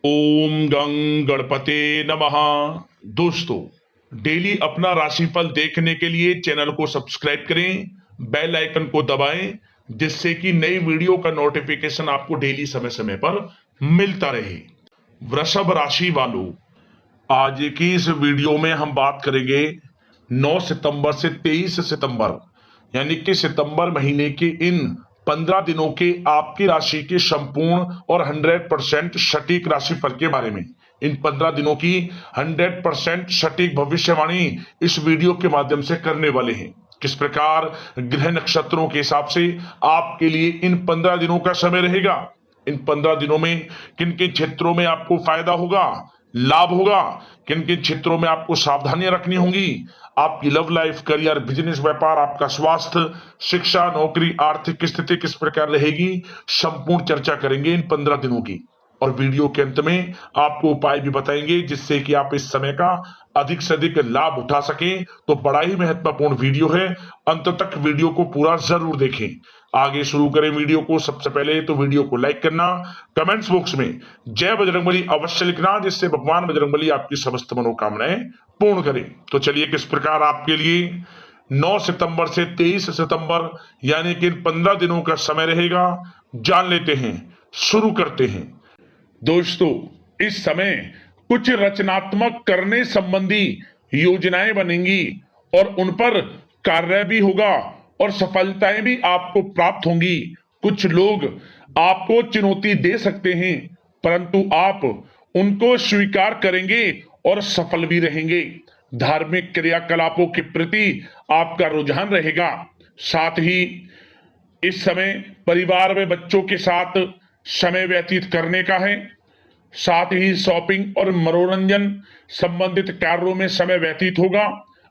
ओम गं गणपते नमः। दोस्तों, डेली अपना राशिफल देखने के लिए चैनल को सब्सक्राइब करें, बेल आइकन को दबाएं, जिससे कि नई वीडियो का नोटिफिकेशन आपको डेली समय समय पर मिलता रहे। वृषभ राशि वालों, आज की इस वीडियो में हम बात करेंगे 9 सितंबर से 23 सितंबर यानी कि सितंबर महीने के इन 15 दिनों के आपकी राशि के संपूर्ण और 100% सटीक राशिफल के बारे में। इन 15 दिनों की 100% सटीक भविष्यवाणी इस वीडियो के माध्यम से करने वाले हैं। किस प्रकार ग्रह नक्षत्रों के हिसाब से आपके लिए इन 15 दिनों का समय रहेगा, इन 15 दिनों में किन किन क्षेत्रों में आपको फायदा होगा, लाभ होगा, किन किन क्षेत्रों में आपको सावधानियां रखनी होंगी, आपकी लव लाइफ, करियर, बिजनेस, व्यापार, आपका स्वास्थ्य, शिक्षा, नौकरी, आर्थिक स्थिति किस प्रकार रहेगी, संपूर्ण चर्चा करेंगे इन 15 दिनों की। और वीडियो के अंत में आपको उपाय भी बताएंगे जिससे कि आप इस समय का अधिक से अधिक लाभ उठा सकें। तो बड़ा ही महत्वपूर्ण वीडियो है, अंत तक वीडियो को पूरा जरूर देखें। आगे शुरू करें वीडियो को। सबसे पहले तो वीडियो को लाइक करना, कमेंट्स बॉक्स में जय बजरंगबली अवश्य लिखना, जिससे भगवान बजरंगबली आपकी समस्त मनोकामनाएं पूर्ण करें। तो चलिए, किस प्रकार आपके लिए 9 सितंबर से 23 सितंबर यानी कि 15 दिनों का समय रहेगा, जान लेते हैं। शुरू करते हैं। दोस्तों, इस समय कुछ रचनात्मक करने संबंधी योजनाएं बनेंगी और उन पर कार्य भी होगा और सफलताएं भी आपको प्राप्त होंगी। कुछ लोग आपको चुनौती दे सकते हैं, परंतु आप उनको स्वीकार करेंगे और सफल भी रहेंगे। धार्मिक क्रियाकलापों के प्रति आपका रुझान रहेगा। साथ ही इस समय परिवार में बच्चों के साथ समय व्यतीत करने का है। साथ ही शॉपिंग और मनोरंजन संबंधित कार्यों में समय व्यतीत होगा।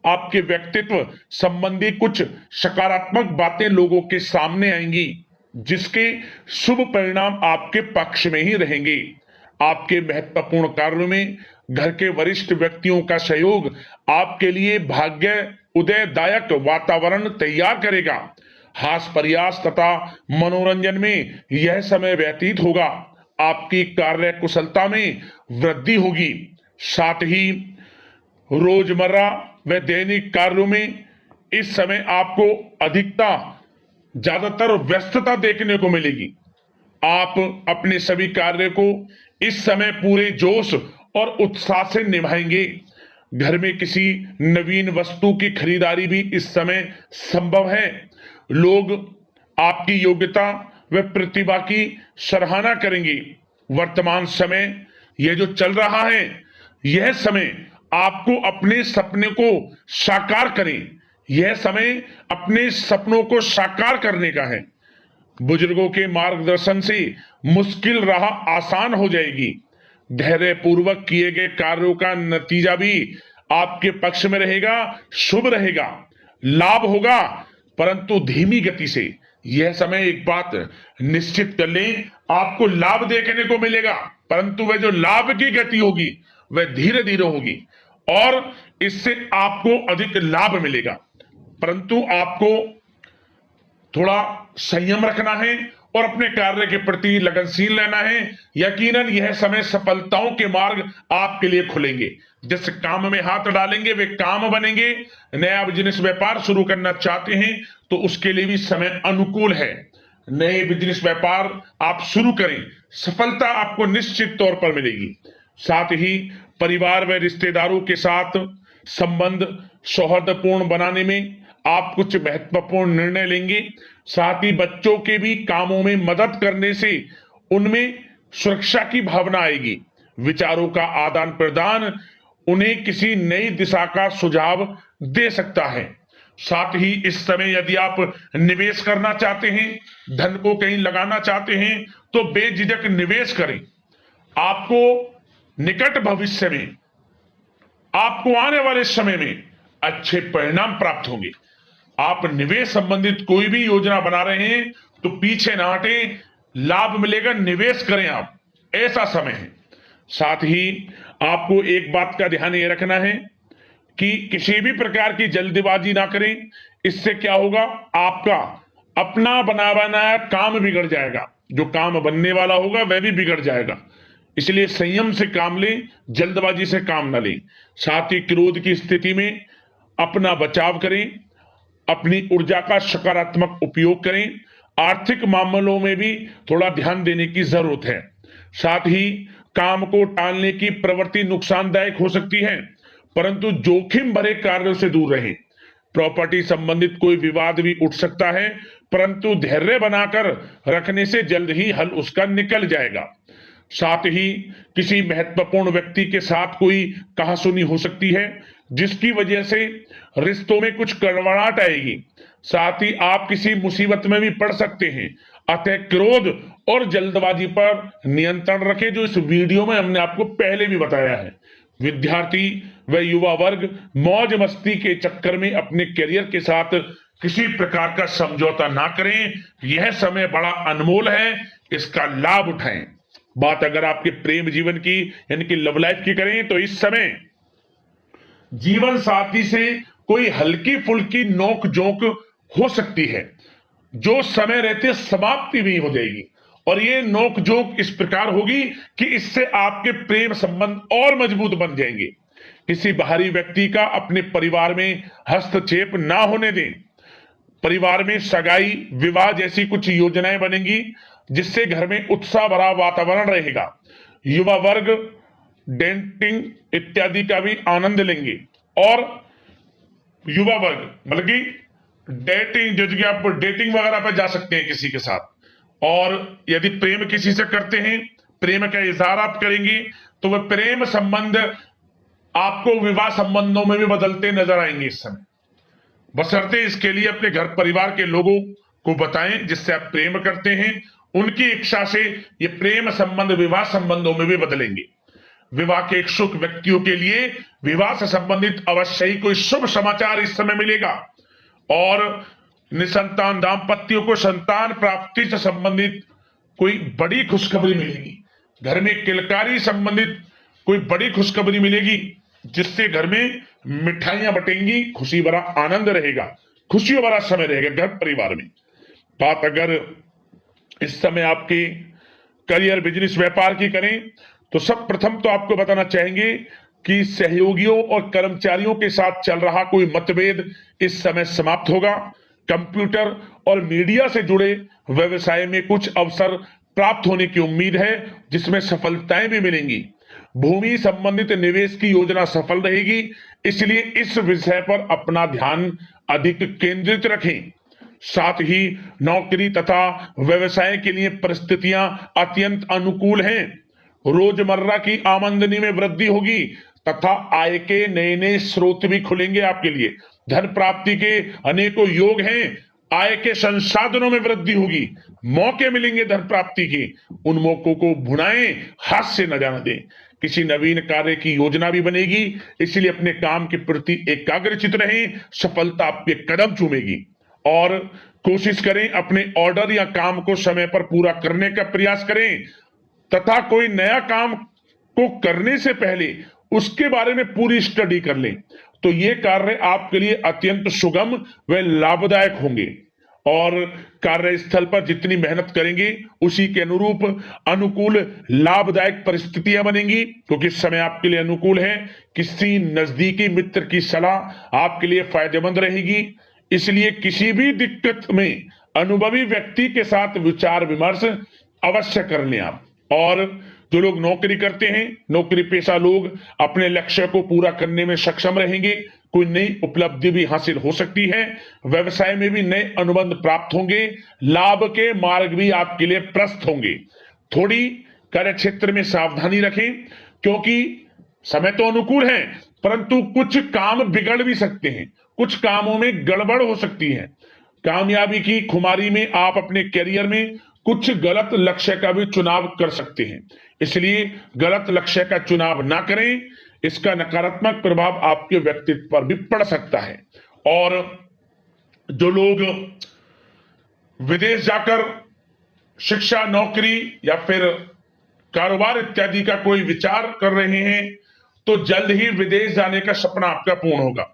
आपके व्यक्तित्व संबंधी कुछ सकारात्मक बातें लोगों के सामने आएंगी, जिसके शुभ परिणाम आपके पक्ष में ही रहेंगे। आपके महत्वपूर्ण कार्यों में घर के वरिष्ठ व्यक्तियों का सहयोग आपके लिए भाग्य उदयदायक वातावरण तैयार करेगा। हास प्रयास तथा मनोरंजन में यह समय व्यतीत होगा। आपकी कार्य कुशलता में वृद्धि होगी। साथ ही रोजमर्रा व दैनिक कार्यों में इस समय आपको ज्यादातर व्यस्तता देखने को मिलेगी। आप अपने सभी कार्य को इस समय पूरे जोश और उत्साह से निभाएंगे। घर में किसी नवीन वस्तु की खरीदारी भी इस समय संभव है। लोग आपकी योग्यता व प्रतिभा की सराहना करेंगे। वर्तमान समय यह जो चल रहा है, यह समय आपको अपने सपने को साकार करें। यह समय अपने सपनों को साकार करने का है। बुजुर्गों के मार्गदर्शन से मुश्किल राह आसान हो जाएगी। धैर्य पूर्वक किए गए कार्यों का नतीजा भी आपके पक्ष में रहेगा, शुभ रहेगा। लाभ होगा, परंतु धीमी गति से। यह समय एक बात निश्चित कर लें, आपको लाभ देखने को मिलेगा, परंतु वह जो लाभ की गति होगी वह धीरे धीरे होगी और इससे आपको अधिक लाभ मिलेगा। परंतु आपको थोड़ा संयम रखना है और अपने कार्य के प्रति लगनशील रहना है। यकीनन यह समय सफलताओं के मार्ग आपके लिए खुलेंगे। जिस काम में हाथ डालेंगे वे काम बनेंगे। नया बिजनेस व्यापार शुरू करना चाहते हैं तो उसके लिए भी समय अनुकूल है। नए बिजनेस व्यापार आप शुरू करें, सफलता आपको निश्चित तौर पर मिलेगी। साथ ही परिवार व रिश्तेदारों के साथ संबंध सौहार्दपूर्ण बनाने में आप कुछ महत्वपूर्ण निर्णय लेंगे। साथ ही बच्चों के भी कामों में मदद करने से उनमें सुरक्षा की भावना आएगी। विचारों का आदान प्रदान उन्हें किसी नई दिशा का सुझाव दे सकता है। साथ ही इस समय यदि आप निवेश करना चाहते हैं, धन को कहीं लगाना चाहते हैं, तो बेझिझक निवेश करें। आपको निकट भविष्य में, आपको आने वाले समय में अच्छे परिणाम प्राप्त होंगे। आप निवेश संबंधित कोई भी योजना बना रहे हैं तो पीछे ना हटें, लाभ मिलेगा, निवेश करें आप, ऐसा समय है। साथ ही आपको एक बात का ध्यान ये रखना है कि किसी भी प्रकार की जल्दबाजी ना करें। इससे क्या होगा, आपका अपना बना बनाया काम बिगड़ जाएगा। जो काम बनने वाला होगा वह भी बिगड़ जाएगा। इसलिए संयम से काम लें, जल्दबाजी से काम न लें। साथ ही क्रोध की स्थिति में अपना बचाव करें, अपनी ऊर्जा का सकारात्मक उपयोग करें। आर्थिक मामलों में भी थोड़ा ध्यान देने की जरूरत है। साथ ही काम को टालने की प्रवृत्ति नुकसानदायक हो सकती है, परंतु जोखिम भरे कार्यों से दूर रहें। प्रॉपर्टी संबंधित कोई विवाद भी उठ सकता है, परंतु धैर्य बनाकर रखने से जल्द ही हल उसका निकल जाएगा। साथ ही किसी महत्वपूर्ण व्यक्ति के साथ कोई कहासुनी हो सकती है, जिसकी वजह से रिश्तों में कुछ कड़वाहट आएगी। साथ ही आप किसी मुसीबत में भी पड़ सकते हैं। अतः क्रोध और जल्दबाजी पर नियंत्रण रखें, जो इस वीडियो में हमने आपको पहले भी बताया है। विद्यार्थी व युवा वर्ग मौज मस्ती के चक्कर में अपने करियर के साथ किसी प्रकार का समझौता ना करें। यह समय बड़ा अनमोल है, इसका लाभ उठाएं। बात अगर आपके प्रेम जीवन की यानी कि लव लाइफ की करें, तो इस समय जीवन साथी से कोई हल्की फुल्की नोक झोंक हो सकती है, जो समय रहते समाप्ति भी हो जाएगी। और ये नोक झोंक इस प्रकार होगी कि इससे आपके प्रेम संबंध और मजबूत बन जाएंगे। किसी बाहरी व्यक्ति का अपने परिवार में हस्तक्षेप ना होने दें। परिवार में सगाई, विवाह जैसी कुछ योजनाएं बनेंगी, जिससे घर में उत्साह भरा वातावरण रहेगा। युवा वर्ग डेटिंग इत्यादि का भी आनंद लेंगे। और युवा वर्ग मतलब कि डेटिंग, जैसे कि आप डेटिंग वगैरह पर जा सकते हैं किसी के साथ। और यदि प्रेम किसी से करते हैं, प्रेम का इजहार आप करेंगे, तो वह प्रेम संबंध आपको विवाह संबंधों में भी बदलते नजर आएंगे इस समय। बशर्ते इसके लिए अपने घर परिवार के लोगों को बताएं जिससे आप प्रेम करते हैं। उनकी इच्छा से ये प्रेम संबंध विवाह संबंधों में भी बदलेंगे। विवाह के इच्छुक व्यक्तियों के लिए विवाह से संबंधित अवश्य ही कोई शुभ समाचार इस समय मिलेगा। और निसंतान दाम्पत्यों को संतान प्राप्ति से संबंधित कोई बड़ी खुशखबरी मिलेगी। घर में किलकारी संबंधित कोई बड़ी खुशखबरी मिलेगी, जिससे घर में मिठाइयां बटेंगी, खुशी भरा आनंद रहेगा, खुशियों भरा समय रहेगा घर परिवार में। बात अगर इस समय आपके करियर, बिजनेस, व्यापार की करें, तो सब प्रथम तो आपको बताना चाहेंगे कि सहयोगियों और कर्मचारियों के साथ चल रहा कोई मतभेद इस समय समाप्त होगा। कंप्यूटर और मीडिया से जुड़े व्यवसाय में कुछ अवसर प्राप्त होने की उम्मीद है, जिसमें सफलताएं भी मिलेंगी। भूमि संबंधित निवेश की योजना सफल रहेगी, इसलिए इस विषय पर अपना ध्यान अधिक केंद्रित रखें। साथ ही नौकरी तथा व्यवसाय के लिए परिस्थितियां अत्यंत अनुकूल हैं। रोजमर्रा की आमदनी में वृद्धि होगी तथा आय के नए नए स्रोत भी खुलेंगे आपके लिए। धन प्राप्ति के अनेकों योग हैं। आय के संसाधनों में वृद्धि होगी, मौके मिलेंगे धन प्राप्ति के। उन मौकों को भुनाएं, हाथ से न जाने दें। किसी नवीन कार्य की योजना भी बनेगी, इसलिए अपने काम के प्रति एकाग्रचित रहें। सफलता आपके कदम चूमेगी। और कोशिश करें अपने ऑर्डर या काम को समय पर पूरा करने का प्रयास करें, तथा कोई नया काम को करने से पहले उसके बारे में पूरी स्टडी कर लें, तो ये कार्य आपके लिए अत्यंत सुगम व लाभदायक होंगे। और कार्यस्थल पर जितनी मेहनत करेंगे, उसी के अनुरूप अनुकूल लाभदायक परिस्थितियां बनेंगी, क्योंकि समय आपके लिए अनुकूल है। किसी नजदीकी मित्र की सलाह आपके लिए फायदेमंद रहेगी, इसलिए किसी भी दिक्कत में अनुभवी व्यक्ति के साथ विचार विमर्श अवश्य कर लें आप। और जो लोग नौकरी करते हैं, नौकरी पेशा लोग अपने लक्ष्य को पूरा करने में सक्षम रहेंगे। कोई नई उपलब्धि भी हासिल हो सकती है। व्यवसाय में भी नए अनुबंध प्राप्त होंगे। लाभ के मार्ग भी आपके लिए प्रशस्त होंगे। थोड़ी कार्य क्षेत्र में सावधानी रखें, क्योंकि समय तो अनुकूल है, परंतु कुछ काम बिगड़ भी सकते हैं, कुछ कामों में गड़बड़ हो सकती है। कामयाबी की खुमारी में आप अपने करियर में कुछ गलत लक्ष्य का भी चुनाव कर सकते हैं, इसलिए गलत लक्ष्य का चुनाव ना करें। इसका नकारात्मक प्रभाव आपके व्यक्तित्व पर भी पड़ सकता है। और जो लोग विदेश जाकर शिक्षा, नौकरी या फिर कारोबार इत्यादि का कोई विचार कर रहे हैं, तो जल्द ही विदेश जाने का सपना आपका पूर्ण होगा।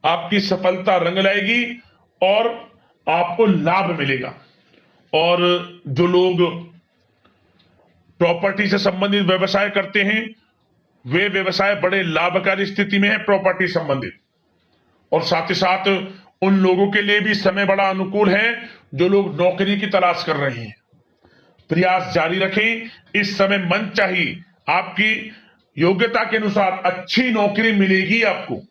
आपकी सफलता रंग लाएगी और आपको लाभ मिलेगा। और जो लोग प्रॉपर्टी से संबंधित व्यवसाय करते हैं, वे व्यवसाय बड़े लाभकारी स्थिति में है प्रॉपर्टी संबंधित। और साथ ही साथ उन लोगों के लिए भी समय बड़ा अनुकूल है जो लोग नौकरी की तलाश कर रहे हैं। प्रयास जारी रखें, इस समय मन चाहिए आपकी योग्यता के अनुसार अच्छी नौकरी मिलेगी आपको।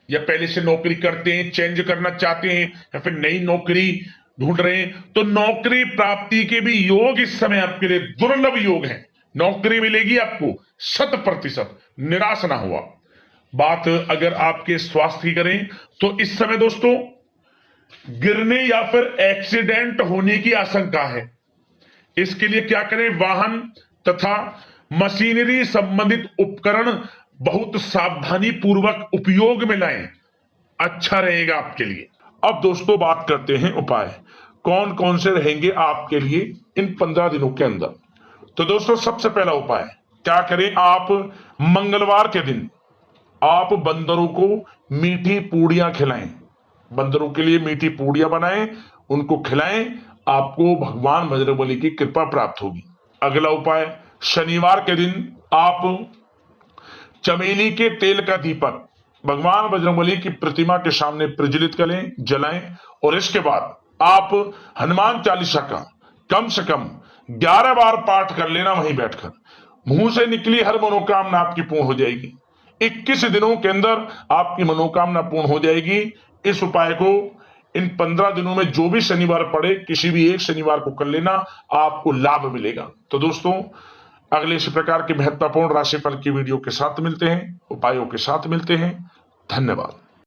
या पहले से नौकरी करते हैं, चेंज करना चाहते हैं, या फिर नई नौकरी ढूंढ रहे हैं, तो नौकरी प्राप्ति के भी योग इस समय आपके लिए दुर्लभ योग है। नौकरी मिलेगी आपको 100%, निराश ना हुआ। बात अगर आपके स्वास्थ्य की करें तो इस समय दोस्तों गिरने या फिर एक्सीडेंट होने की आशंका है। इसके लिए क्या करें, वाहन तथा मशीनरी संबंधित उपकरण बहुत सावधानी पूर्वक उपयोग में लाएं, अच्छा रहेगा आपके लिए। अब दोस्तों बात करते हैं उपाय, कौन कौन से रहेंगे आपके लिए इन 15 दिनों के अंदर। तो दोस्तों सबसे पहला उपाय क्या करें, आप मंगलवार के दिन आप बंदरों को मीठी पूड़ियां खिलाएं, बंदरों के लिए मीठी पूड़ियां बनाएं, उनको खिलाएं, आपको भगवान बजरंगबली की कृपा प्राप्त होगी। अगला उपाय, शनिवार के दिन आप चमेली के तेल का दीपक भगवान बजरंगबली की प्रतिमा के सामने प्रज्वलित करें, जलाएं, और इसके बाद आप हनुमान चालीसा का कम से कम 11 बार पाठ कर लेना वहीं बैठकर। मुंह से निकली हर मनोकामना आपकी पूर्ण हो जाएगी। 21 दिनों के अंदर आपकी मनोकामना पूर्ण हो जाएगी। इस उपाय को इन 15 दिनों में जो भी शनिवार पड़े, किसी भी एक शनिवार को कर लेना, आपको लाभ मिलेगा। तो दोस्तों अगले इसी प्रकार के महत्वपूर्ण राशिफल की वीडियो के साथ मिलते हैं, उपायों के साथ मिलते हैं। धन्यवाद।